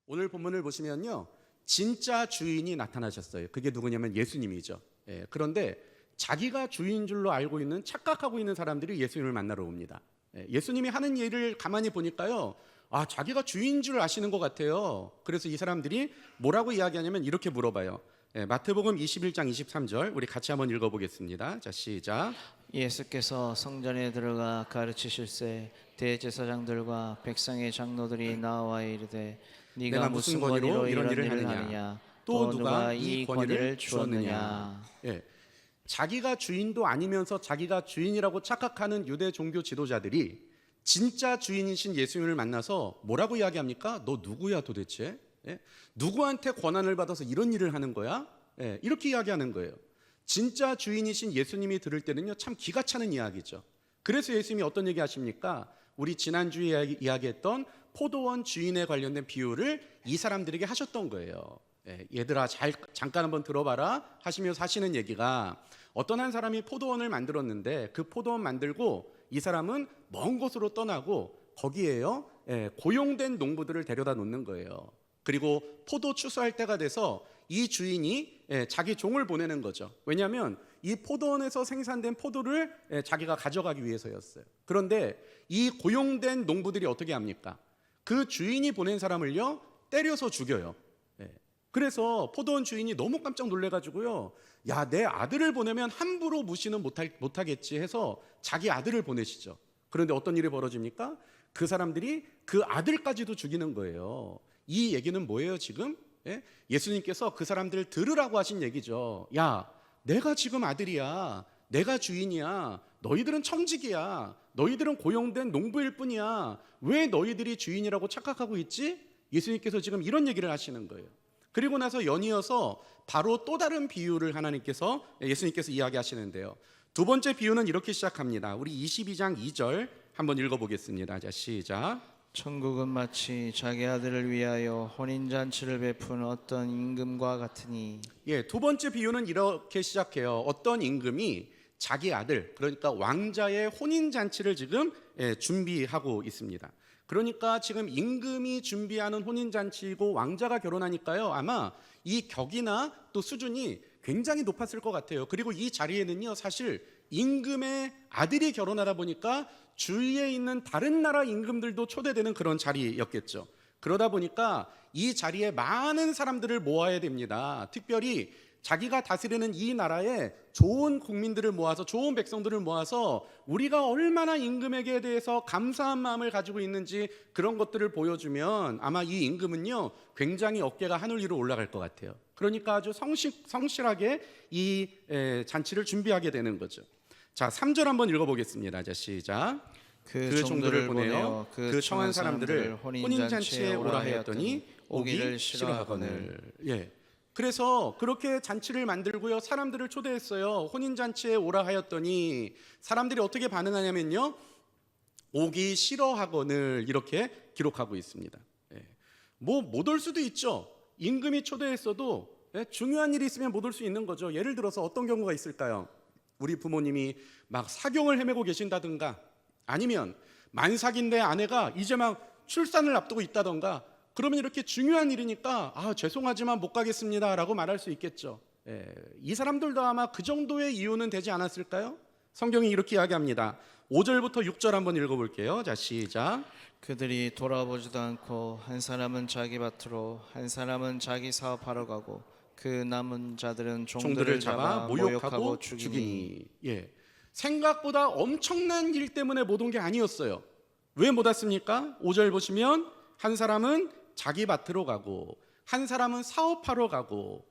오늘 본문을 보시면요, 진짜 주인이 나타나셨어요. 그게 누구냐면 예수님이죠. 그런데 자기가 주인 줄로 알고 있는, 착각하고 있는 사람들이 예수님을 만나러 옵니다. 예수님이 하는 일을 가만히 보니까요, 자기가 주인 줄 아시는 것 같아요. 그래서 이 사람들이 뭐라고 이야기하냐면 이렇게 물어봐요. 마태복음 21장 23절 우리 같이 한번 읽어보겠습니다. 자, 시작. 예수께서 성전에 들어가 가르치실새 대제사장들과 백성의 장로들이 나와 이르되 네가 무슨 권위로 이런 일을 하느냐, 또 누가 이 권위를 주었느냐. 자기가 주인도 아니면서 자기가 주인이라고 착각하는 유대 종교 지도자들이 진짜 주인이신 예수님을 만나서 뭐라고 이야기합니까? 너 누구야 도대체? 누구한테 권한을 받아서 이런 일을 하는 거야? 이렇게 이야기하는 거예요. 진짜 주인이신 예수님이 들을 때는요, 참 기가 차는 이야기죠. 그래서 예수님이 어떤 얘기 하십니까? 우리 지난주에 이야기했던 포도원 주인에 관련된 비유를 이 사람들에게 하셨던 거예요. 얘들아 잠깐 한번 들어봐라 하시면서 하시는 얘기가, 어떤 한 사람이 포도원을 만들었는데 그 포도원 만들고 이 사람은 먼 곳으로 떠나고 거기에요, 고용된 농부들을 데려다 놓는 거예요. 그리고 포도 추수할 때가 돼서 이 주인이 자기 종을 보내는 거죠. 왜냐하면 이 포도원에서 생산된 포도를 자기가 가져가기 위해서였어요. 그런데 이 고용된 농부들이 어떻게 합니까? 그 주인이 보낸 사람을요, 때려서 죽여요. 그래서 포도원 주인이 너무 깜짝 놀래가지고요, 야, 내 아들을 보내면 함부로 무시는 못하겠지 해서 자기 아들을 보내시죠. 그런데 어떤 일이 벌어집니까? 그 사람들이 그 아들까지도 죽이는 거예요. 이 얘기는 뭐예요 지금? 예수님께서 그 사람들을 들으라고 하신 얘기죠. 야, 내가 지금 아들이야, 내가 주인이야, 너희들은 청직이야, 너희들은 고용된 농부일 뿐이야, 왜 너희들이 주인이라고 착각하고 있지? 예수님께서 지금 이런 얘기를 하시는 거예요. 그리고 나서 연이어서 바로 또 다른 비유를 예수님께서 이야기하시는데요, 두 번째 비유는 이렇게 시작합니다. 우리 22장 2절 한번 읽어보겠습니다. 자, 시작. 천국은 마치 자기 아들을 위하여 혼인잔치를 베푼 어떤 임금과 같으니. 두 번째 비유는 이렇게 시작해요. 어떤 임금이 자기 아들, 그러니까 왕자의 혼인잔치를 지금 준비하고 있습니다. 그러니까 지금 임금이 준비하는 혼인잔치이고 왕자가 결혼하니까요, 아마 이 격이나 또 수준이 굉장히 높았을 것 같아요. 그리고 이 자리에는요, 사실 임금의 아들이 결혼하다 보니까 주위에 있는 다른 나라 임금들도 초대되는 그런 자리였겠죠. 그러다 보니까 이 자리에 많은 사람들을 모아야 됩니다. 특별히 자기가 다스리는 이 나라에 좋은 국민들을 모아서, 좋은 백성들을 모아서 우리가 얼마나 임금에게 대해서 감사한 마음을 가지고 있는지 그런 것들을 보여주면 아마 이 임금은요, 굉장히 어깨가 하늘 위로 올라갈 것 같아요. 그러니까 아주 성실하게 이 잔치를 준비하게 되는 거죠. 자, 3절 한번 읽어보겠습니다. 자, 시작. 그 종들을 보내어 그 청한 사람들을 혼인잔치에 오라 하였더니 오기를 싫어하거늘. 그래서 그렇게 잔치를 만들고요, 사람들을 초대했어요. 혼인잔치에 오라 하였더니 사람들이 어떻게 반응하냐면요, 오기 싫어하거늘 이렇게 기록하고 있습니다. 못 올 수도 있죠. 임금이 초대했어도 중요한 일이 있으면 못 올 수 있는 거죠. 예를 들어서 어떤 경우가 있을까요? 우리 부모님이 막 사경을 헤매고 계신다든가, 아니면 만삭인데 아내가 이제 막 출산을 앞두고 있다던가, 그러면 이렇게 중요한 일이니까 죄송하지만 못 가겠습니다 라고 말할 수 있겠죠. 이 사람들도 아마 그 정도의 이유는 되지 않았을까요? 성경이 이렇게 이야기합니다. 5절부터 6절 한번 읽어볼게요. 자, 시작. 그들이 돌아보지도 않고 한 사람은 자기 밭으로 한 사람은 자기 사업하러 가고 그 남은 자들은 종들을 잡아 모욕하고 죽이니. 생각보다 엄청난 일 때문에 못 온 게 아니었어요. 왜 못 왔습니까? 5절 보시면 한 사람은 자기 밭으로 가고 한 사람은 사업하러 가고.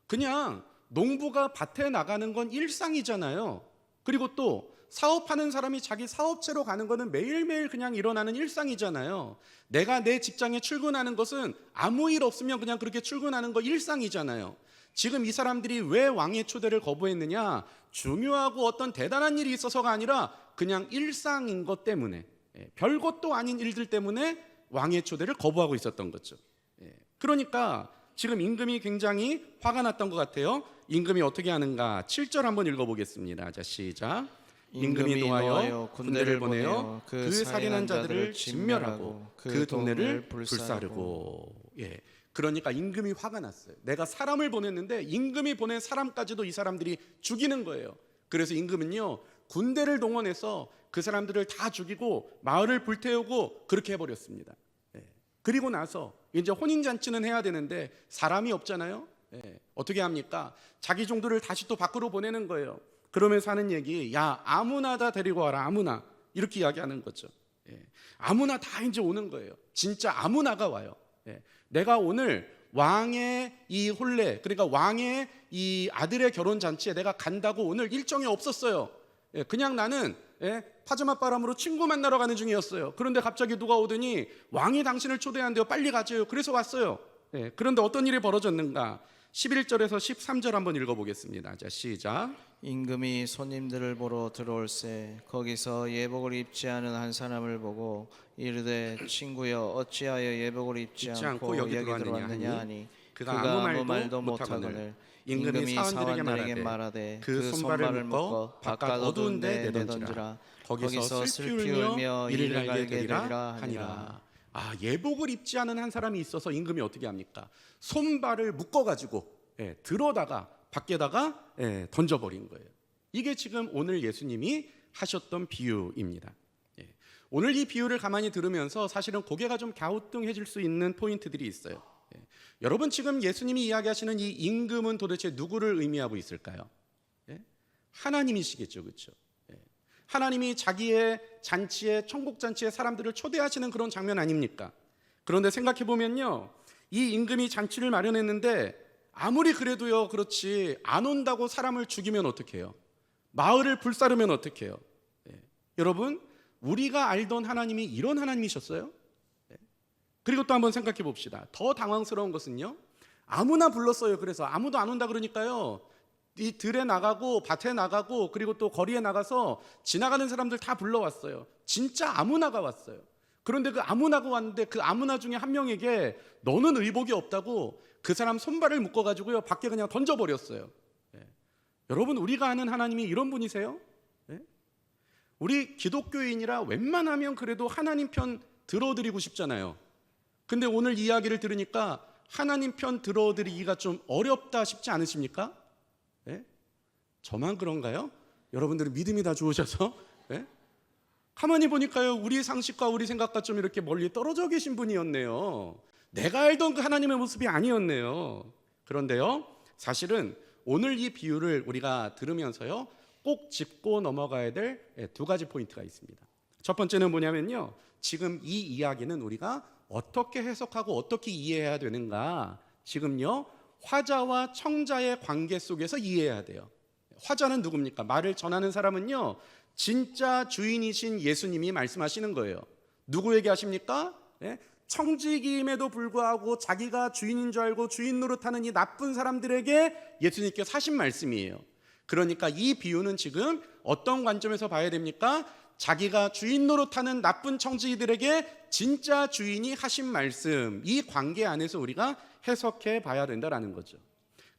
그냥 농부가 밭에 나가는 건 일상이잖아요. 그리고 또 사업하는 사람이 자기 사업체로 가는 거는 매일매일 그냥 일어나는 일상이잖아요. 내가 내 직장에 출근하는 것은 아무 일 없으면 그냥 그렇게 출근하는 거 일상이잖아요. 지금 이 사람들이 왜 왕의 초대를 거부했느냐? 중요하고 어떤 대단한 일이 있어서가 아니라 그냥 일상인 것 때문에, 별것도 아닌 일들 때문에 왕의 초대를 거부하고 있었던 거죠. 그러니까 지금 임금이 굉장히 화가 났던 것 같아요. 임금이 어떻게 하는가? 7절 한번 읽어보겠습니다. 자, 시작. 임금이 노하여 군대를 보내어 그 살인한 자들을 진멸하고 그 동네를 불사르고. 예. 그러니까 임금이 화가 났어요. 내가 사람을 보냈는데 임금이 보낸 사람까지도 이 사람들이 죽이는 거예요. 그래서 임금은요, 군대를 동원해서 그 사람들을 다 죽이고 마을을 불태우고 그렇게 해버렸습니다. 예. 그리고 나서 이제 혼인잔치는 해야 되는데 사람이 없잖아요. 예. 어떻게 합니까? 자기 종들을 다시 또 밖으로 보내는 거예요. 그러면서 하는 얘기, 야, 아무나 다 데리고 와라, 아무나. 이렇게 이야기하는 거죠. 예. 아무나 다 이제 오는 거예요. 진짜 아무나가 와요. 예. 내가 오늘 왕의 이 혼례, 그러니까 왕의 이 아들의 결혼 잔치에 내가 간다고 오늘 일정이 없었어요. 예. 그냥 나는 파자마 바람으로 친구 만나러 가는 중이었어요. 그런데 갑자기 누가 오더니 왕이 당신을 초대한대요. 빨리 가세요. 그래서 왔어요. 예. 그런데 어떤 일이 벌어졌는가? 11절에서 13절 한번 읽어보겠습니다. 자, 시작. 임금이 손님들을 보러 들어올세 거기서 예복을 입지 않은 한 사람을 보고 이르되 친구여 어찌하여 예복을 입지 않고 여기 들어왔느냐 하니 그가 아무 말도 못하거늘 임금이 사원들에게 말하되 그 손발을 묶어 바깥 어두운 데 내던지라 거기서 슬피 울며 이를 알게 되리라 하니라. 예복을 입지 않은 한 사람이 있어서 임금이 어떻게 합니까? 손발을 묶어가지고 들어다가 밖에다가 던져버린 거예요. 이게 지금 오늘 예수님이 하셨던 비유입니다. 오늘 이 비유를 가만히 들으면서 사실은 고개가 좀 갸우뚱해질 수 있는 포인트들이 있어요. 여러분, 지금 예수님이 이야기하시는 이 임금은 도대체 누구를 의미하고 있을까요? 하나님이시겠죠, 그렇죠? 하나님이 자기의 잔치에, 천국 잔치에 사람들을 초대하시는 그런 장면 아닙니까? 그런데 생각해 보면요, 이 임금이 잔치를 마련했는데 아무리 그래도요, 그렇지, 안 온다고 사람을 죽이면 어떡해요? 마을을 불사르면 어떡해요? 여러분, 우리가 알던 하나님이 이런 하나님이셨어요? 그리고 또 한번 생각해 봅시다. 더 당황스러운 것은요, 아무나 불렀어요. 그래서 아무도 안 온다 그러니까요, 이 들에 나가고 밭에 나가고 그리고 또 거리에 나가서 지나가는 사람들 다 불러왔어요. 진짜 아무나가 왔어요. 그런데 그 아무나가 왔는데 그 아무나 중에 한 명에게 너는 의복이 없다고 그 사람 손발을 묶어가지고요, 밖에 그냥 던져버렸어요. 여러분, 우리가 아는 하나님이 이런 분이세요? 우리 기독교인이라 웬만하면 그래도 하나님 편 들어드리고 싶잖아요. 근데 오늘 이야기를 들으니까 하나님 편 들어드리기가 좀 어렵다 싶지 않으십니까? 저만 그런가요? 여러분들은 믿음이 다 좋으셔서? 가만히 보니까요, 우리 상식과 우리 생각과 좀 이렇게 멀리 떨어져 계신 분이었네요. 내가 알던 그 하나님의 모습이 아니었네요. 그런데요, 사실은 오늘 이 비유를 우리가 들으면서요, 꼭 짚고 넘어가야 될 두 가지 포인트가 있습니다. 첫 번째는 뭐냐면요, 지금 이 이야기는 우리가 어떻게 해석하고 어떻게 이해해야 되는가, 지금요, 화자와 청자의 관계 속에서 이해해야 돼요. 화자는 누굽니까? 말을 전하는 사람은요, 진짜 주인이신 예수님이 말씀하시는 거예요. 누구에게 하십니까? 청지기임에도 불구하고 자기가 주인인 줄 알고 주인 노릇하는 이 나쁜 사람들에게 예수님께서 하신 말씀이에요. 그러니까 이 비유는 지금 어떤 관점에서 봐야 됩니까? 자기가 주인 노릇하는 나쁜 청지기들에게 진짜 주인이 하신 말씀, 이 관계 안에서 우리가 해석해 봐야 된다라는 거죠.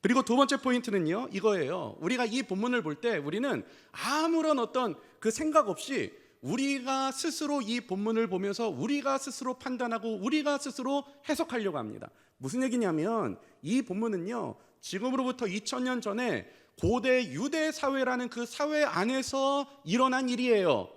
그리고 두 번째 포인트는요, 이거예요. 우리가 이 본문을 볼 때 우리는 아무런 어떤 그 생각 없이 우리가 스스로 이 본문을 보면서 우리가 스스로 판단하고 우리가 스스로 해석하려고 합니다. 무슨 얘기냐면 이 본문은요, 지금으로부터 2000년 전에 고대 유대 사회라는 그 사회 안에서 일어난 일이에요.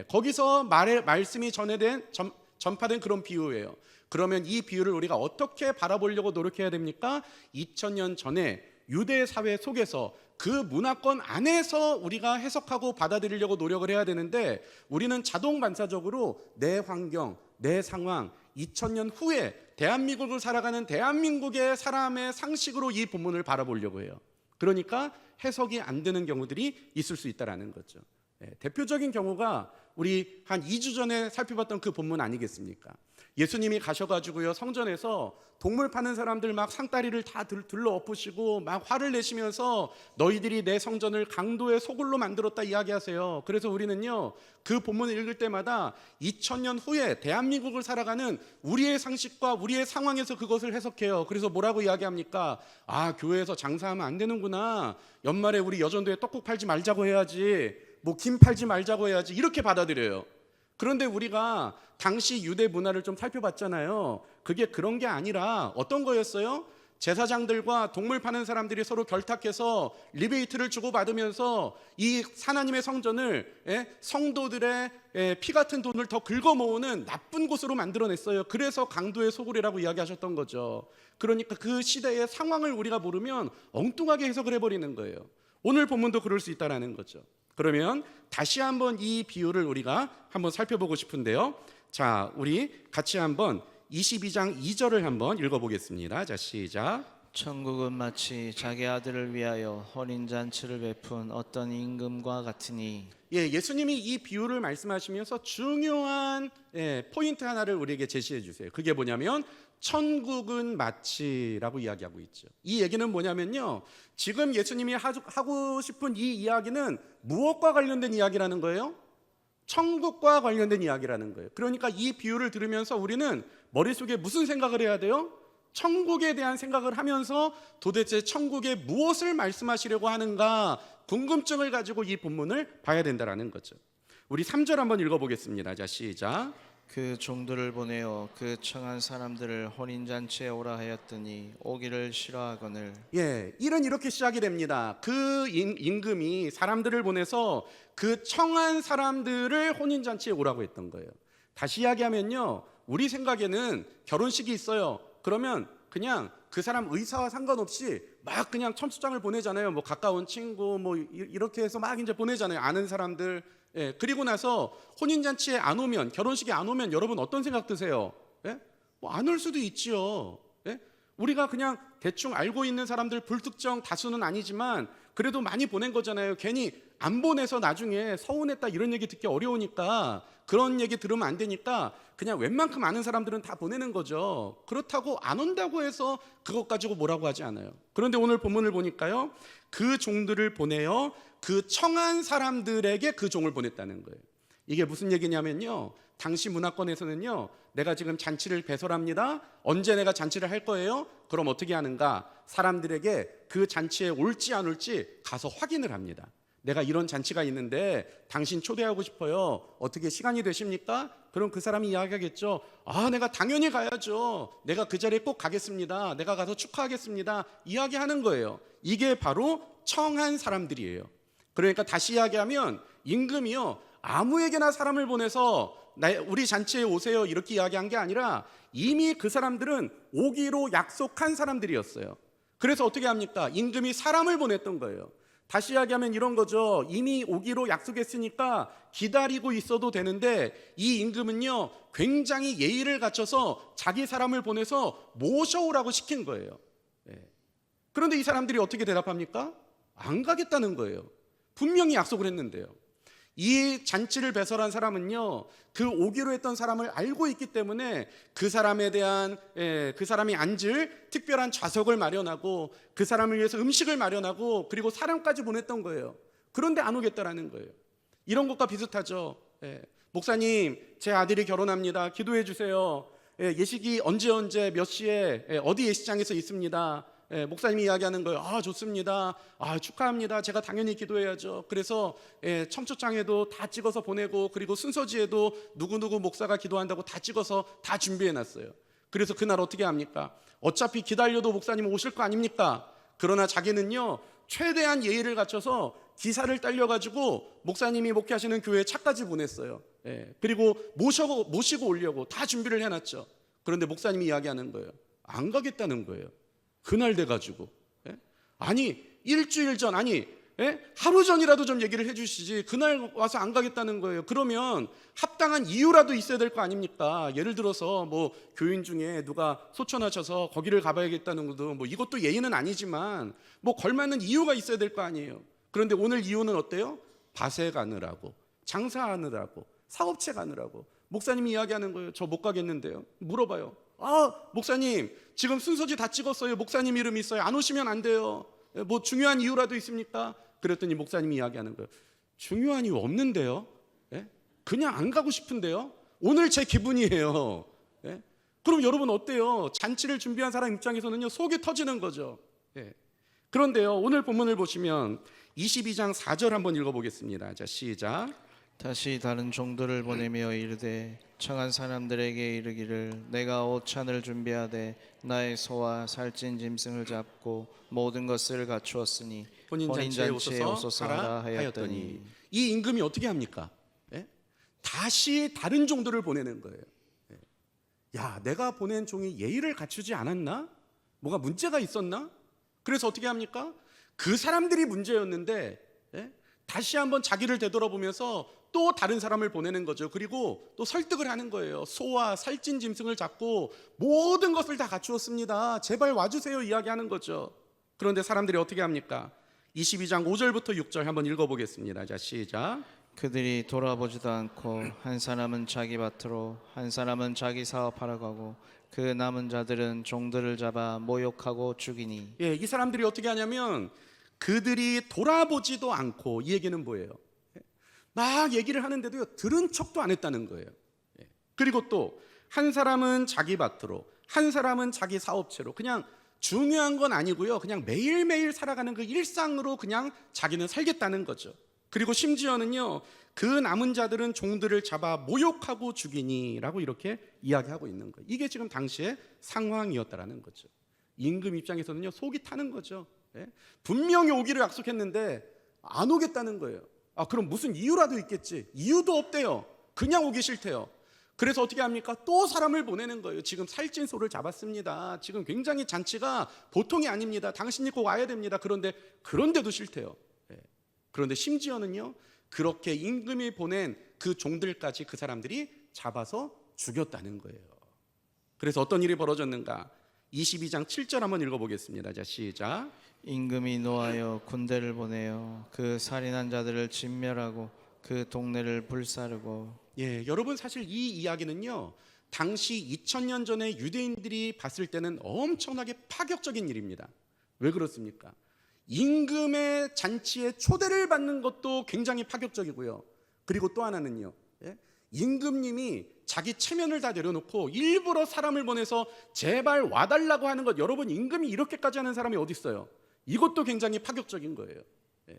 거기서 말씀이 전파된 그런 비유예요. 그러면 이 비유를 우리가 어떻게 바라보려고 노력해야 됩니까? 2000년 전에 유대 사회 속에서 그 문화권 안에서 우리가 해석하고 받아들이려고 노력을 해야 되는데, 우리는 자동 반사적으로 내 환경, 내 상황, 2000년 후에 대한민국을 살아가는 대한민국의 사람의 상식으로 이 본문을 바라보려고 해요. 그러니까 해석이 안 되는 경우들이 있을 수 있다는 거죠. 대표적인 경우가 우리 한 2주 전에 살펴봤던 그 본문 아니겠습니까? 예수님이 가셔가지고요, 성전에서 동물 파는 사람들 막 상다리를 다 들러 엎으시고 막 화를 내시면서 너희들이 내 성전을 강도의 소굴로 만들었다 이야기하세요. 그래서 우리는요, 그 본문을 읽을 때마다 2000년 후에 대한민국을 살아가는 우리의 상식과 우리의 상황에서 그것을 해석해요. 그래서 뭐라고 이야기합니까? 교회에서 장사하면 안 되는구나. 연말에 우리 여전도에 떡국 팔지 말자고 해야지. 뭐 김 팔지 말자고 해야지 이렇게 받아들여요. 그런데 우리가 당시 유대 문화를 좀 살펴봤잖아요. 그게 그런 게 아니라 어떤 거였어요? 제사장들과 동물 파는 사람들이 서로 결탁해서 리베이트를 주고받으면서 이 하나님의 성전을 성도들의 피 같은 돈을 더 긁어 모으는 나쁜 곳으로 만들어냈어요. 그래서 강도의 소굴이라고 이야기하셨던 거죠. 그러니까 그 시대의 상황을 우리가 모르면 엉뚱하게 해석을 해버리는 거예요. 오늘 본문도 그럴 수 있다라는 거죠. 그러면 다시 한번 이 비유를 우리가 한번 살펴보고 싶은데요. 자, 우리 같이 한번 22장 2절을 한번 읽어보겠습니다. 자, 시작. 천국은 마치 자기 아들을 위하여 혼인잔치를 베푼 어떤 임금과 같으니. 예수님이 이 비유를 말씀하시면서 중요한 포인트 하나를 우리에게 제시해 주세요. 그게 뭐냐면 천국은 마치라고 이야기하고 있죠. 이 얘기는 뭐냐면요, 지금 예수님이 하고 싶은 이 이야기는 무엇과 관련된 이야기라는 거예요? 천국과 관련된 이야기라는 거예요. 그러니까 이 비유를 들으면서 우리는 머릿속에 무슨 생각을 해야 돼요? 천국에 대한 생각을 하면서 도대체 천국에 무엇을 말씀하시려고 하는가 궁금증을 가지고 이 본문을 봐야 된다는 거죠. 우리 3절 한번 읽어보겠습니다. 자, 시작. 그 종들을 보내어 그 청한 사람들을 혼인잔치에 오라 하였더니 오기를 싫어하거늘. 일은 이렇게 시작이 됩니다. 그 임금이 사람들을 보내서 그 청한 사람들을 혼인잔치에 오라고 했던 거예요. 다시 이야기하면요, 우리 생각에는 결혼식이 있어요. 그러면 그냥 그 사람 의사와 상관없이 막 그냥 첨수장을 보내잖아요. 뭐 가까운 친구 뭐 이렇게 해서 막 이제 보내잖아요. 아는 사람들. 그리고 나서 혼인잔치에 안 오면, 결혼식에 안 오면 여러분 어떤 생각 드세요? 뭐 안 올 수도 있지요. 우리가 그냥 대충 알고 있는 사람들 불특정 다수는 아니지만 그래도 많이 보낸 거잖아요. 괜히 안 보내서 나중에 서운했다 이런 얘기 듣기 어려우니까, 그런 얘기 들으면 안 되니까 그냥 웬만큼 아는 사람들은 다 보내는 거죠. 그렇다고 안 온다고 해서 그것 가지고 뭐라고 하지 않아요. 그런데 오늘 본문을 보니까요, 그 종들을 보내어 그 청한 사람들에게 그 종을 보냈다는 거예요. 이게 무슨 얘기냐면요, 당시 문화권에서는요, 내가 지금 잔치를 배설합니다. 언제 내가 잔치를 할 거예요? 그럼 어떻게 하는가? 사람들에게 그 잔치에 올지 안 올지 가서 확인을 합니다. 내가 이런 잔치가 있는데 당신 초대하고 싶어요. 어떻게 시간이 되십니까? 그럼 그 사람이 이야기하겠죠. 내가 당연히 가야죠. 내가 그 자리에 꼭 가겠습니다. 내가 가서 축하하겠습니다. 이야기하는 거예요. 이게 바로 청한 사람들이에요. 그러니까 다시 이야기하면 임금이요, 아무에게나 사람을 보내서 우리 잔치에 오세요 이렇게 이야기한 게 아니라 이미 그 사람들은 오기로 약속한 사람들이었어요. 그래서 어떻게 합니까? 임금이 사람을 보냈던 거예요. 다시 이야기하면 이런 거죠. 이미 오기로 약속했으니까 기다리고 있어도 되는데 이 임금은요, 굉장히 예의를 갖춰서 자기 사람을 보내서 모셔오라고 시킨 거예요. 그런데 이 사람들이 어떻게 대답합니까? 안 가겠다는 거예요. 분명히 약속을 했는데요. 이 잔치를 배설한 사람은요, 그 오기로 했던 사람을 알고 있기 때문에 그 사람에 대한 그 사람이 앉을 특별한 좌석을 마련하고 그 사람을 위해서 음식을 마련하고 그리고 사람까지 보냈던 거예요. 그런데 안 오겠다라는 거예요. 이런 것과 비슷하죠. 목사님, 제 아들이 결혼합니다. 기도해 주세요. 예식이 언제 몇 시에 어디 예식장에서 있습니다. 목사님이 이야기하는 거예요. 좋습니다. 축하합니다. 제가 당연히 기도해야죠. 그래서 첨초장에도 다 찍어서 보내고 그리고 순서지에도 누구누구 목사가 기도한다고 다 찍어서 다 준비해놨어요. 그래서 그날 어떻게 합니까? 어차피 기다려도 목사님 오실 거 아닙니까? 그러나 자기는요, 최대한 예의를 갖춰서 기사를 딸려가지고 목사님이 목회하시는 교회에 차까지 보냈어요. 그리고 모시고 오려고 다 준비를 해놨죠. 그런데 목사님이 이야기하는 거예요. 안 가겠다는 거예요. 그날 돼가지고. 아니 일주일 전, 하루 전이라도 좀 얘기를 해주시지 그날 와서 안 가겠다는 거예요. 그러면 합당한 이유라도 있어야 될 거 아닙니까? 예를 들어서 뭐 교인 중에 누가 소천하셔서 거기를 가봐야겠다는 것도 뭐 이것도 예의는 아니지만 뭐 걸맞는 이유가 있어야 될 거 아니에요. 그런데 오늘 이유는 어때요? 밭에 가느라고, 장사하느라고, 사업체 가느라고. 목사님이 이야기하는 거예요. 저 못 가겠는데요. 물어봐요. 목사님, 지금 순서지 다 찍었어요. 목사님 이름이 있어요. 안 오시면 안 돼요. 뭐 중요한 이유라도 있습니까? 그랬더니 목사님이 이야기하는 거예요. 중요한 이유 없는데요. 그냥 안 가고 싶은데요. 오늘 제 기분이에요. 그럼 여러분 어때요? 잔치를 준비한 사람 입장에서는요, 속이 터지는 거죠. 그런데요, 오늘 본문을 보시면 22장 4절 한번 읽어보겠습니다. 자, 시작. 다시 다른 종들을 보내며 이르되 청한 사람들에게 이르기를 내가 오찬을 준비하되 나의 소와 살찐 짐승을 잡고 모든 것을 갖추었으니 혼인잔치에 혼인잔치에 오소서 하라 하였더니. 하였더니. 이 임금이 어떻게 합니까? 예? 다시 다른 종들을 보내는 거예요. 예. 야, 내가 보낸 종이 예의를 갖추지 않았나? 뭐가 문제가 있었나? 그래서 어떻게 합니까? 그 사람들이 문제였는데, 예? 다시 한번 자기를 되돌아보면서 또 다른 사람을 보내는 거죠. 그리고 또 설득을 하는 거예요. 소와 살찐 짐승을 잡고 모든 것을 다 갖추었습니다. 제발 와주세요 이야기하는 거죠. 그런데 사람들이 어떻게 합니까? 22장 5절부터 6절 한번 읽어보겠습니다. 자, 시작. 그들이 돌아보지도 않고 한 사람은 자기 밭으로 한 사람은 자기 사업하러 가고 그 남은 자들은 종들을 잡아 모욕하고 죽이니. 예, 이 사람들이 어떻게 하냐면 그들이 돌아보지도 않고, 이 얘기는 뭐예요? 막 얘기를 하는데도요, 들은 척도 안 했다는 거예요. 예. 그리고 또 한 사람은 자기 밭으로, 한 사람은 자기 사업체로, 그냥 중요한 건 아니고요, 그냥 매일매일 살아가는 그 일상으로 그냥 자기는 살겠다는 거죠. 그리고 심지어는요, 그 남은 자들은 종들을 잡아 모욕하고 죽이니라고 이렇게 이야기하고 있는 거예요. 이게 지금 당시의 상황이었다라는 거죠. 임금 입장에서는요, 속이 타는 거죠. 예? 분명히 오기를 약속했는데 안 오겠다는 거예요. 아, 그럼 무슨 이유라도 있겠지. 이유도 없대요. 그냥 오기 싫대요. 그래서 어떻게 합니까? 또 사람을 보내는 거예요. 지금 살찐 소를 잡았습니다. 지금 굉장히 잔치가 보통이 아닙니다. 당신이 꼭 와야 됩니다. 그런데도 싫대요. 예. 그런데 심지어는요, 그렇게 임금이 보낸 그 종들까지 그 사람들이 잡아서 죽였다는 거예요. 그래서 어떤 일이 벌어졌는가? 22장 7절 한번 읽어보겠습니다. 자, 시작. 임금이 노하여 군대를 보내어 그 살인한 자들을 진멸하고 그 동네를 불사르고. 예, 여러분, 사실 이 이야기는요, 당시 2000년 전에 유대인들이 봤을 때는 엄청나게 파격적인 일입니다. 왜 그렇습니까? 임금의 잔치에 초대를 받는 것도 굉장히 파격적이고요. 그리고 또 하나는요, 예? 임금님이 자기 체면을 다 내려놓고 일부러 사람을 보내서 제발 와달라고 하는 것. 여러분, 임금이 이렇게까지 하는 사람이 어디 있어요? 이것도 굉장히 파격적인 거예요. 예.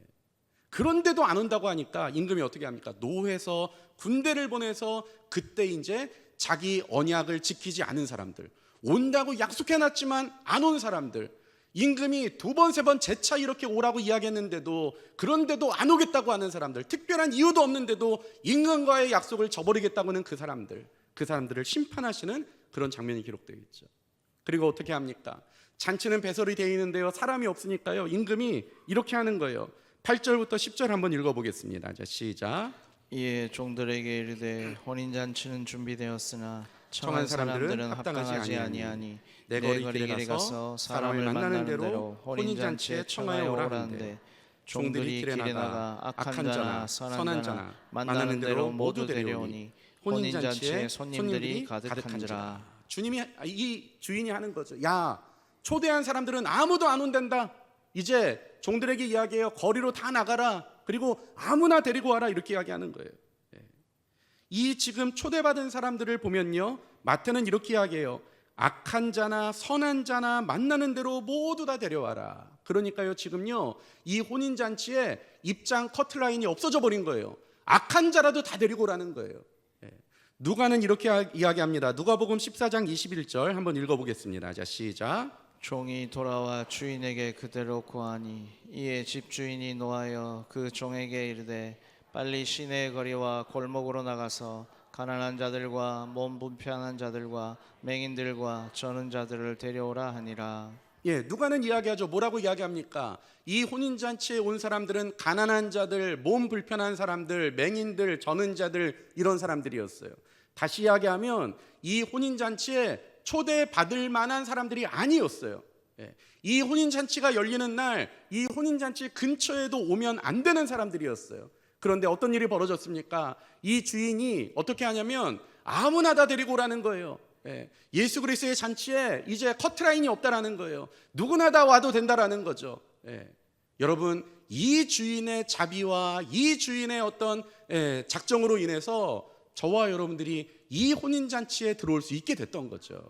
그런데도 안 온다고 하니까 임금이 어떻게 합니까? 노해서 군대를 보내서 그때 이제 자기 언약을 지키지 않은 사람들, 온다고 약속해놨지만 안 온 사람들, 임금이 두 번, 세 번 재차 이렇게 오라고 이야기했는데도 그런데도 안 오겠다고 하는 사람들, 특별한 이유도 없는데도 임금과의 약속을 저버리겠다고 하는 그 사람들을 심판하시는 그런 장면이 기록되어 있죠. 그리고 어떻게 합니까? 잔치는 배설이 되어 있는데요, 사람이 없으니까요, 임금이 이렇게 하는 거예요. 8절부터 10절 한번 읽어보겠습니다. 자, 시작. 이에 종들에게 이르되 혼인잔치는 준비되었으나 청한 사람들은 합당하지 아니하니 내 거리 길에 가서 사람을 만나는 대로 혼인잔치에 청하여 오라는데 종들이 길에 나가 악한 자나 선한 자나 만나는 대로 모두 데려오니 혼인잔치에 손님들이 가득한지라. 주님이, 이 주인이 하는 거죠. 야, 초대한 사람들은 아무도 안 온단다. 이제 종들에게 이야기해요. 거리로 다 나가라. 그리고 아무나 데리고 와라. 이렇게 이야기하는 거예요. 이 지금 초대받은 사람들을 보면요, 마태는 이렇게 이야기해요. 악한 자나 선한 자나 만나는 대로 모두 다 데려와라. 그러니까요, 지금요, 이 혼인잔치에 입장 커트라인이 없어져 버린 거예요. 악한 자라도 다 데리고 오라는 거예요. 누가는 이렇게 이야기합니다. 누가복음 14장 21절 한번 읽어보겠습니다. 자, 시작. 종이 돌아와 주인에게 그대로 고하니 이에 집주인이 노하여 그 종에게 이르되 빨리 시내의 거리와 골목으로 나가서 가난한 자들과 몸 불편한 자들과 맹인들과 저는 자들을 데려오라 하니라. 예, 누가는 이야기하죠. 뭐라고 이야기합니까? 이 혼인잔치에 온 사람들은 가난한 자들, 몸 불편한 사람들, 맹인들, 저는 자들, 이런 사람들이었어요. 다시 이야기하면 이 혼인잔치에 초대받을 만한 사람들이 아니었어요. 예, 이 혼인잔치가 열리는 날 이 혼인잔치 근처에도 오면 안 되는 사람들이었어요. 그런데 어떤 일이 벌어졌습니까? 이 주인이 어떻게 하냐면 아무나 다 데리고 오라는 거예요. 예수 그리스도의 잔치에 이제 커트라인이 없다라는 거예요. 누구나 다 와도 된다라는 거죠. 여러분, 이 주인의 자비와 이 주인의 어떤 작정으로 인해서 저와 여러분들이 이 혼인잔치에 들어올 수 있게 됐던 거죠.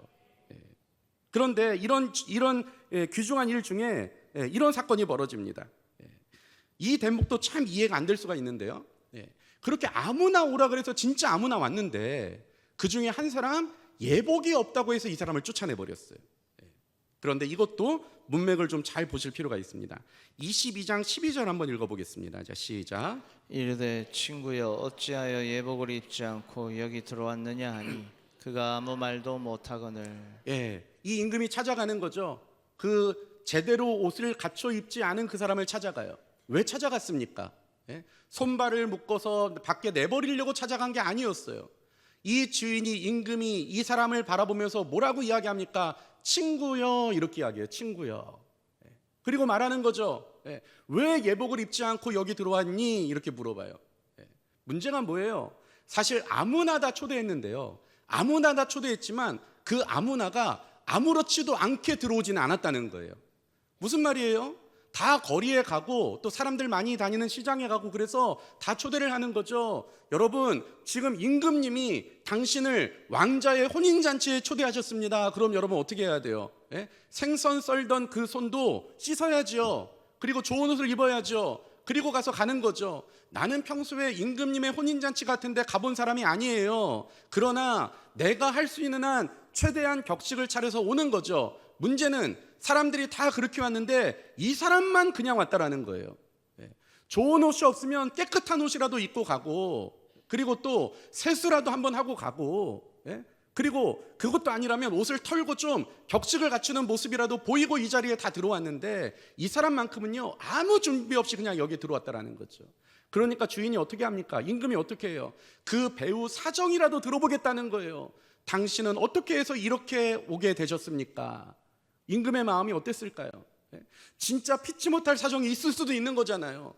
그런데 이런 귀중한 일 중에 이런 사건이 벌어집니다. 이 대목도 참 이해가 안 될 수가 있는데요. 그렇게 아무나 오라 그래서 진짜 아무나 왔는데 그 중에 한 사람 예복이 없다고 해서 이 사람을 쫓아내 버렸어요. 그런데 이것도 문맥을 좀 잘 보실 필요가 있습니다. 22장 12절 한번 읽어보겠습니다. 자, 시작. 이르되 친구여 어찌하여 예복을 입지 않고 여기 들어왔느냐 하니 그가 아무 말도 못하거늘. 이 임금이 찾아가는 거죠. 그 제대로 옷을 갖춰 입지 않은 그 사람을 찾아가요. 왜 찾아갔습니까? 손발을 묶어서 밖에 내버리려고 찾아간 게 아니었어요. 이 주인이 임금이 이 사람을 바라보면서 뭐라고 이야기합니까? 친구여, 이렇게 이야기해요. 친구여. 그리고 말하는 거죠. 왜 예복을 입지 않고 여기 들어왔니? 이렇게 물어봐요. 문제가 뭐예요? 사실 아무나 다 초대했는데요. 아무나 다 초대했지만 그 아무나가 아무렇지도 않게 들어오지는 않았다는 거예요. 무슨 말이에요? 다 거리에 가고 또 사람들 많이 다니는 시장에 가고 그래서 다 초대를 하는 거죠. 여러분, 지금 임금님이 당신을 왕자의 혼인잔치에 초대하셨습니다. 그럼 여러분 어떻게 해야 돼요? 생선 썰던 그 손도 씻어야죠. 그리고 좋은 옷을 입어야죠. 그리고 가서 가는 거죠. 나는 평소에 임금님의 혼인잔치 같은데 가본 사람이 아니에요. 그러나 내가 할 수 있는 한 최대한 격식을 차려서 오는 거죠. 문제는 사람들이 다 그렇게 왔는데 이 사람만 그냥 왔다라는 거예요. 좋은 옷이 없으면 깨끗한 옷이라도 입고 가고, 그리고 또 세수라도 한번 하고 가고, 그리고 그것도 아니라면 옷을 털고 좀 격식을 갖추는 모습이라도 보이고 이 자리에 다 들어왔는데 이 사람만큼은요 아무 준비 없이 그냥 여기 들어왔다라는 거죠. 그러니까 주인이 어떻게 합니까? 임금이 어떻게 해요? 그 배우 사정이라도 들어보겠다는 거예요. 당신은 어떻게 해서 이렇게 오게 되셨습니까? 임금의 마음이 어땠을까요? 진짜 피치 못할 사정이 있을 수도 있는 거잖아요.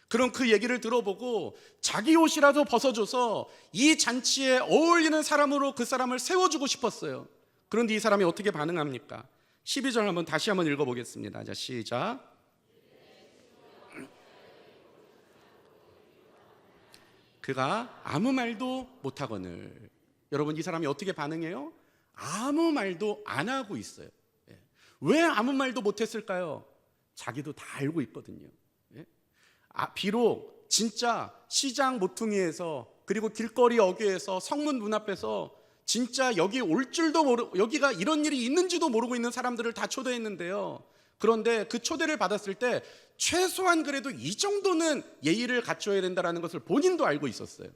그럼 그 얘기를 들어보고 자기 옷이라도 벗어줘서 이 잔치에 어울리는 사람으로 그 사람을 세워주고 싶었어요. 그런데 이 사람이 어떻게 반응합니까? 12절 한번 다시 한번 읽어보겠습니다. 자, 시작. 그가 아무 말도 못하거늘. 여러분, 이 사람이 어떻게 반응해요? 아무 말도 안 하고 있어요. 왜 아무 말도 못했을까요? 자기도 다 알고 있거든요. 비록 진짜 시장 모퉁이에서 그리고 길거리 어귀에서 성문 문 앞에서 진짜 여기 올 줄도 모르고 여기가 이런 일이 있는지도 모르고 있는 사람들을 다 초대했는데요. 그런데 그 초대를 받았을 때 최소한 그래도 이 정도는 예의를 갖춰야 된다는 것을 본인도 알고 있었어요.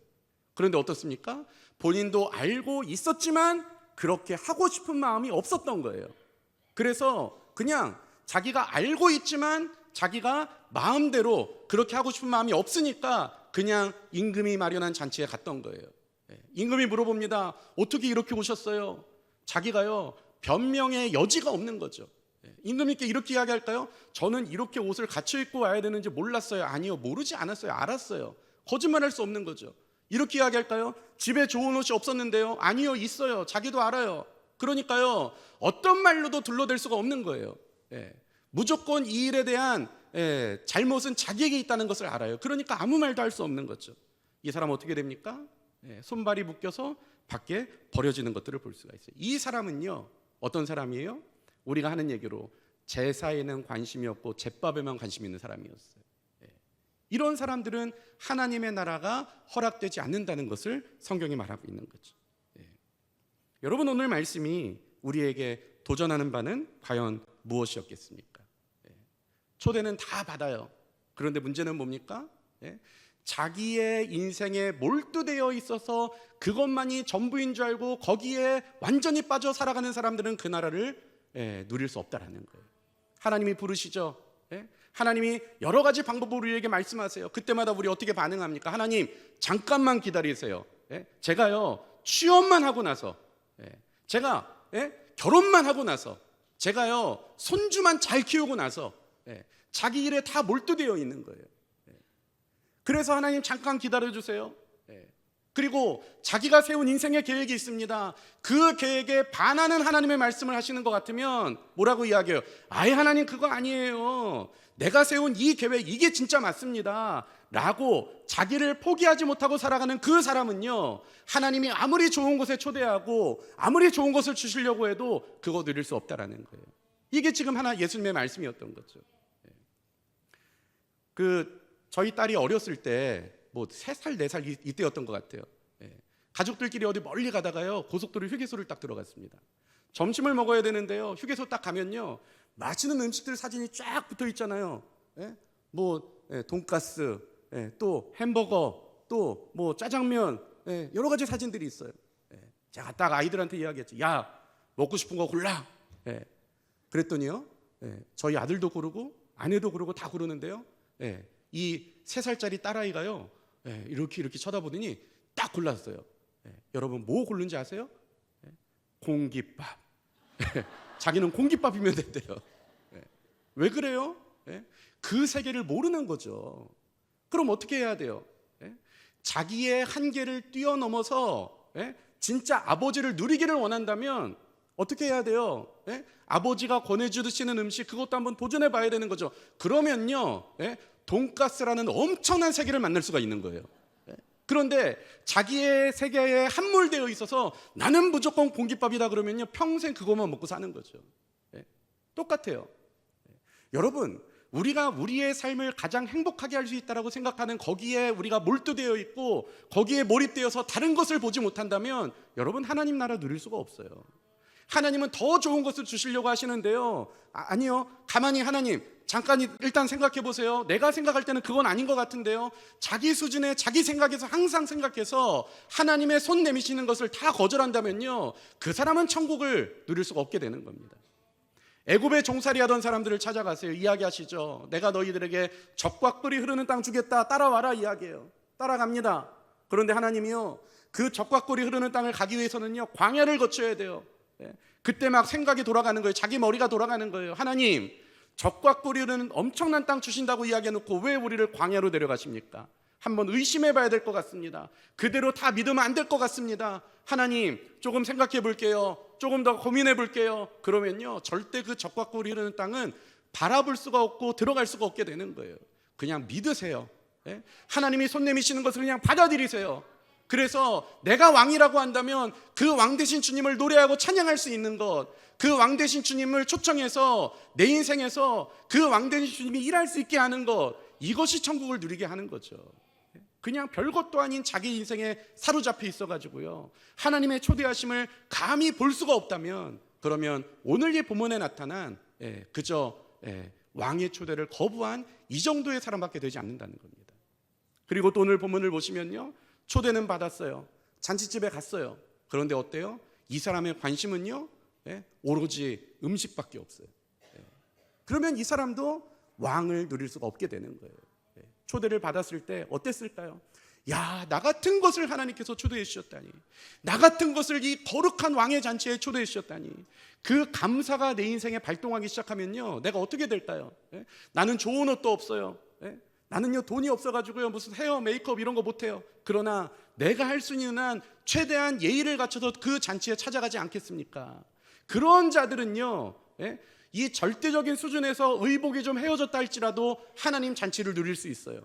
그런데 어떻습니까? 본인도 알고 있었지만 그렇게 하고 싶은 마음이 없었던 거예요. 그래서 그냥 자기가 알고 있지만 자기가 마음대로 그렇게 하고 싶은 마음이 없으니까 그냥 임금이 마련한 잔치에 갔던 거예요. 임금이 물어봅니다. 어떻게 이렇게 오셨어요? 자기가요 변명의 여지가 없는 거죠. 임금님께 이렇게 이야기할까요? 저는 이렇게 옷을 갖춰 입고 와야 되는지 몰랐어요. 아니요, 모르지 않았어요. 알았어요. 거짓말할 수 없는 거죠. 이렇게 이야기할까요? 집에 좋은 옷이 없었는데요. 아니요, 있어요. 자기도 알아요. 그러니까요 어떤 말로도 둘러댈 수가 없는 거예요. 무조건 이 일에 대한 잘못은 자기에게 있다는 것을 알아요. 그러니까 아무 말도 할 수 없는 거죠. 이 사람 어떻게 됩니까? 손발이 묶여서 밖에 버려지는 것들을 볼 수가 있어요. 이 사람은요 어떤 사람이에요? 우리가 하는 얘기로 제사에는 관심이 없고 제밥에만 관심 있는 사람이었어요. 이런 사람들은 하나님의 나라가 허락되지 않는다는 것을 성경이 말하고 있는 거죠. 여러분, 오늘 말씀이 우리에게 도전하는 바는 과연 무엇이었겠습니까? 초대는 다 받아요. 그런데 문제는 뭡니까? 자기의 인생에 몰두되어 있어서 그것만이 전부인 줄 알고 거기에 완전히 빠져 살아가는 사람들은 그 나라를 누릴 수 없다라는 거예요. 하나님이 부르시죠. 하나님이 여러 가지 방법으로 우리에게 말씀하세요. 그때마다 우리 어떻게 반응합니까? 하나님 잠깐만 기다리세요. 제가요 취업만 하고 나서, 제가 결혼만 하고 나서, 제가요 손주만 잘 키우고 나서, 자기 일에 다 몰두되어 있는 거예요. 그래서 하나님 잠깐 기다려주세요. 그리고 자기가 세운 인생의 계획이 있습니다. 그 계획에 반하는 하나님의 말씀을 하시는 것 같으면 뭐라고 이야기해요? 아예 하나님 그거 아니에요. 내가 세운 이 계획 이게 진짜 맞습니다 라고 자기를 포기하지 못하고 살아가는 그 사람은요 하나님이 아무리 좋은 곳에 초대하고 아무리 좋은 것을 주시려고 해도 그거 누릴 수 없다라는 거예요. 이게 지금 하나 예수님의 말씀이었던 거죠. 저희 딸이 어렸을 때 뭐 3살, 4살 이때였던 것 같아요. 가족들끼리 어디 멀리 가다가요, 고속도로 휴게소를 딱 들어갔습니다. 점심을 먹어야 되는데요, 휴게소 딱 가면요, 맛있는 음식들 사진이 쫙 붙어 있잖아요. 돈가스, 또 햄버거, 또 뭐 짜장면, 여러 가지 사진들이 있어요. 제가 딱 아이들한테 이야기했죠. 야, 먹고 싶은 거 골라. 그랬더니요, 저희 아들도 고르고 아내도 고르고 다 고르는데요, 이 3살짜리 딸아이가요, 이렇게 쳐다보더니 딱 골랐어요. 여러분 뭐 고른지 아세요? 공깃밥. 자기는 공깃밥이면 된대요. 왜 그래요? 그 세계를 모르는 거죠. 그럼 어떻게 해야 돼요? 자기의 한계를 뛰어넘어서 진짜 아버지를 누리기를 원한다면 어떻게 해야 돼요? 아버지가 권해주시는 음식, 그것도 한번 도전해 봐야 되는 거죠. 그러면요, 돈가스라는 엄청난 세계를 만날 수가 있는 거예요. 그런데 자기의 세계에 함몰되어 있어서 나는 무조건 공깃밥이다 그러면요, 평생 그것만 먹고 사는 거죠. 똑같아요. 여러분, 우리가 우리의 삶을 가장 행복하게 할 수 있다고 생각하는 거기에 우리가 몰두되어 있고 거기에 몰입되어서 다른 것을 보지 못한다면 여러분, 하나님 나라 누릴 수가 없어요. 하나님은 더 좋은 것을 주시려고 하시는데요, 아니요, 가만히 하나님 잠깐 일단 생각해 보세요. 내가 생각할 때는 그건 아닌 것 같은데요. 자기 수준에 자기 생각에서 항상 생각해서 하나님의 손 내미시는 것을 다 거절한다면요, 그 사람은 천국을 누릴 수가 없게 되는 겁니다. 애굽에 종살이 하던 사람들을 찾아가세요. 이야기하시죠. 내가 너희들에게 젖과 꿀이 흐르는 땅 주겠다, 따라와라 이야기해요. 따라갑니다. 그런데 하나님이요, 그 젖과 꿀이 흐르는 땅을 가기 위해서는요, 광야를 거쳐야 돼요. 그때 막 생각이 돌아가는 거예요. 자기 머리가 돌아가는 거예요. 하나님, 젖과 꿀이 흐르는 엄청난 땅 주신다고 이야기해놓고 왜 우리를 광야로 데려가십니까? 한번 의심해 봐야 될 것 같습니다. 그대로 다 믿으면 안 될 것 같습니다. 하나님, 조금 생각해 볼게요. 조금 더 고민해 볼게요. 그러면요, 절대 그 젖과 꿀이 흐르는 땅은 바라볼 수가 없고 들어갈 수가 없게 되는 거예요. 그냥 믿으세요. 하나님이 손 내미시는 것을 그냥 받아들이세요. 그래서 내가 왕이라고 한다면 그 왕 되신 주님을 노래하고 찬양할 수 있는 것, 그 왕 되신 주님을 초청해서 내 인생에서 그 왕 되신 주님이 일할 수 있게 하는 것, 이것이 천국을 누리게 하는 거죠. 그냥 별것도 아닌 자기 인생에 사로잡혀 있어가지고요, 하나님의 초대하심을 감히 볼 수가 없다면, 그러면 오늘 이 본문에 나타난 그저 왕의 초대를 거부한 이 정도의 사람밖에 되지 않는다는 겁니다. 그리고 또 오늘 본문을 보시면요, 초대는 받았어요. 잔치집에 갔어요. 그런데 어때요? 이 사람의 관심은요, 오로지 음식밖에 없어요. 그러면 이 사람도 왕을 누릴 수가 없게 되는 거예요. 초대를 받았을 때 어땠을까요? 야, 나 같은 것을 하나님께서 초대해 주셨다니, 나 같은 것을 이 거룩한 왕의 잔치에 초대해 주셨다니, 그 감사가 내 인생에 발동하기 시작하면요, 내가 어떻게 될까요? 나는 좋은 옷도 없어요. 나는요, 돈이 없어가지고요, 무슨 헤어 메이크업 이런 거 못해요. 그러나 내가 할 수 있는 한 최대한 예의를 갖춰서 그 잔치에 찾아가지 않겠습니까? 그런 자들은요, 이 절대적인 수준에서 의복이 좀 헤어졌다 할지라도 하나님 잔치를 누릴 수 있어요.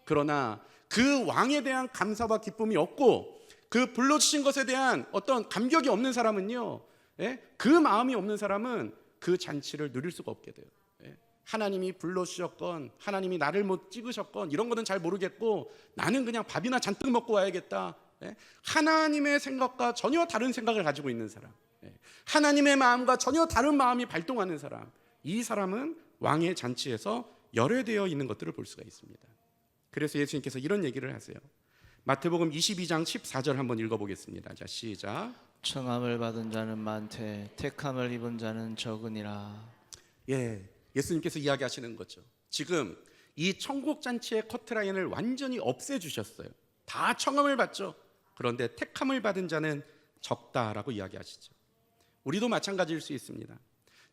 그러나 그 왕에 대한 감사와 기쁨이 없고 그 불러주신 것에 대한 어떤 감격이 없는 사람은요, 그 마음이 없는 사람은 그 잔치를 누릴 수가 없게 돼요. 하나님이 불러주셨건 하나님이 나를 못 찍으셨건 이런 거는 잘 모르겠고, 나는 그냥 밥이나 잔뜩 먹고 와야겠다. 하나님의 생각과 전혀 다른 생각을 가지고 있는 사람, 하나님의 마음과 전혀 다른 마음이 발동하는 사람, 이 사람은 왕의 잔치에서 열애되어 있는 것들을 볼 수가 있습니다. 그래서 예수님께서 이런 얘기를 하세요. 마태복음 22장 14절 한번 읽어보겠습니다. 자, 시작. 청함을 받은 자는 많되 택함을 입은 자는 적으니라. 예수님께서 이야기하시는 거죠. 지금 이 천국 잔치의 커트라인을 완전히 없애주셨어요. 다 청함을 받죠. 그런데 택함을 받은 자는 적다라고 이야기하시죠. 우리도 마찬가지일 수 있습니다.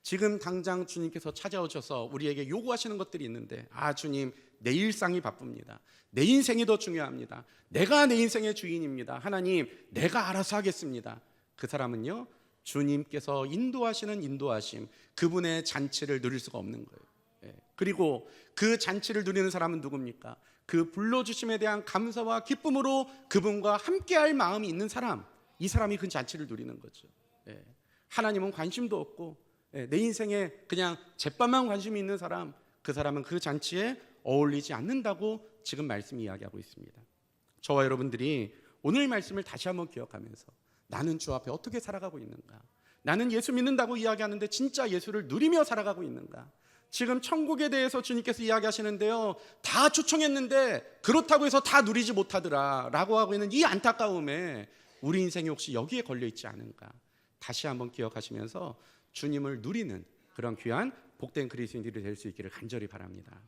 지금 당장 주님께서 찾아오셔서 우리에게 요구하시는 것들이 있는데, 주님, 내 일상이 바쁩니다. 내 인생이 더 중요합니다. 내가 내 인생의 주인입니다. 하나님, 내가 알아서 하겠습니다. 그 사람은요, 주님께서 인도하시는 인도하심, 그분의 잔치를 누릴 수가 없는 거예요. 그리고 그 잔치를 누리는 사람은 누굽니까? 그 불러주심에 대한 감사와 기쁨으로 그분과 함께할 마음이 있는 사람, 이 사람이 그 잔치를 누리는 거죠. 하나님은 관심도 없고 내 인생에 그냥 잿밥만 관심이 있는 사람, 그 사람은 그 잔치에 어울리지 않는다고 지금 말씀이 이야기하고 있습니다. 저와 여러분들이 오늘 말씀을 다시 한번 기억하면서 나는 주 앞에 어떻게 살아가고 있는가? 나는 예수 믿는다고 이야기하는데 진짜 예수를 누리며 살아가고 있는가? 지금 천국에 대해서 주님께서 이야기하시는데요, 다 초청했는데 그렇다고 해서 다 누리지 못하더라 라고 하고 있는 이 안타까움에 우리 인생이 혹시 여기에 걸려있지 않은가? 다시 한번 기억하시면서 주님을 누리는 그런 귀한 복된 그리스도인들이 될 수 있기를 간절히 바랍니다.